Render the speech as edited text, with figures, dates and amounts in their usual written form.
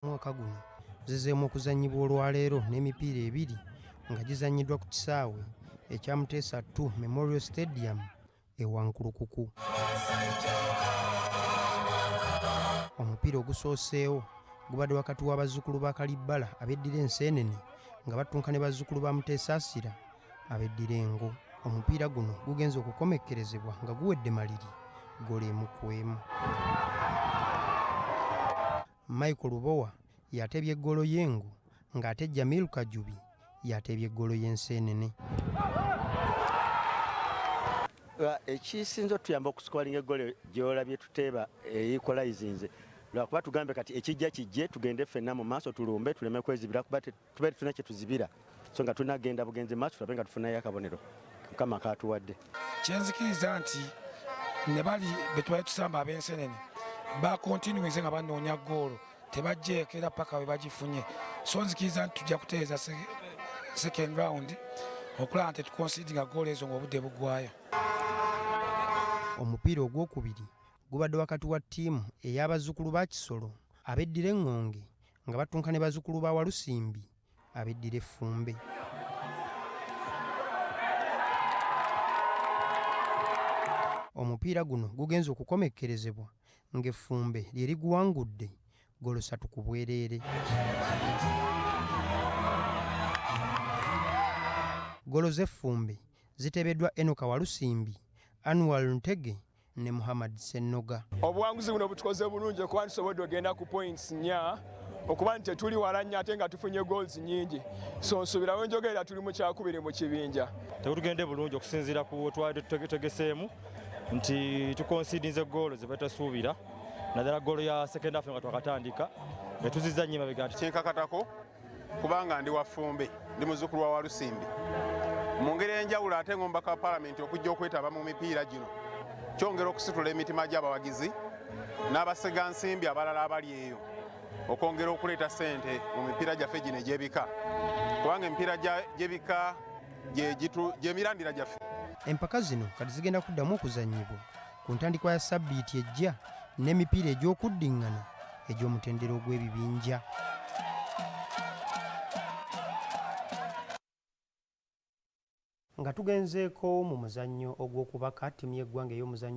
Mwaka guno Zizzeemu okuzannyibwa olwaleero n'emipiira ebiri nga gizannyiddwa ku kisaawe ekya Muteesa 2 Memorial Stadium e Wankulukuku. Omupiira ogusooseewo gubadde wakati w'abazzukulu ba Kalibbala abeddira Enseenene nga battunka ne bazzukulu ba Muteesa Asira abeddira Engo. Omupiira guno gugenze okukomekkerezebwa nga guwedde Maliri Ggoolo 1-1. Michael Lubowa yatebye Ggoolo y'Engo ng'ate Jamiru Kajubi yatebye Ggoolo y'Enseenene. Ekisinza otuyamba okusikolinga Ggoolo gy'olabye tuteeba equalizinze lwakuba tugambe kati ekijja kijje tugende ffenna mu maaso tulumbe tuleme kwezibira kuba tubeere tulina kye tuzibira so nga tunagenda bugenzi maaso tulabe nga tufunayo akabonero Mukama katuwadde. Kyenzikiriza nti ne bali be twali tusamba ab'Enseenene bakontinuize nga banoonya Ggoolo tebajjeeko era paka we bagifunye, so nzikiriza nti tujja kutereeza second round okulaba nti tukonsidinga Ggoolo ezo ng'obudde bugwayo. Omupiira ogwokubiri gubadde wakati wa ttiimu ey'abazzukulu ba Kisolo abeddira Engonge nga battunka ne bazzukulu ba Walusimbi abeddira Effumbe. Omupiira guno gugenze okukomekkerezebwa ng'Effumbe lye liguwangudde Ggoolo 3 ku bwereere. Ggoolo z'Effumbe ziteebeddwa Enoka Walusimbi, Annual Ntege ne Muhammad Ssennoga. Obuwanguzi buno butukoze bulungi okuba tusobodde ogenda ku points 4 okuba nti tuli wala nnyo ate nga tufunye goals nnyingi, so nsuubira we njogerera tuli mu kyakubiri mu kibinja. Tugende bulungi okusinziira ku twali tutegeseemu nti tukonsidinze Ggoolo ze batasuubira naddala Ggoolo ya second half nga twakatandika etuzizza nnyo mabega nti kyenkakatako kubanga ndi wa Ffumbe ndi muzzukulu wa Walusimbi mu ngeri enjawulo ate ng'omubaka wa Paalamenti okujja okwetaba mu mipiira gino kyongera okusitula emitima gy'abawagizi n'abasegansimbi abalala abali eyo okwongera okuleeta ssente mu mipiira gyaffe gino egy'ebika kubanga emipiira gy'ebika gyemirandira gyaffe. Empaka zino kati zigenda kuddamu okuzannyibwa ku ntandikwa ya Sabbiiti ejja n'emipiira egy'okuddiŋŋana egy'omutendera ogw'ebibinja. Nga tugenzeeko mu muzannyo ogw'okubaka ttiimu y'eggwanga ey'omuzannyo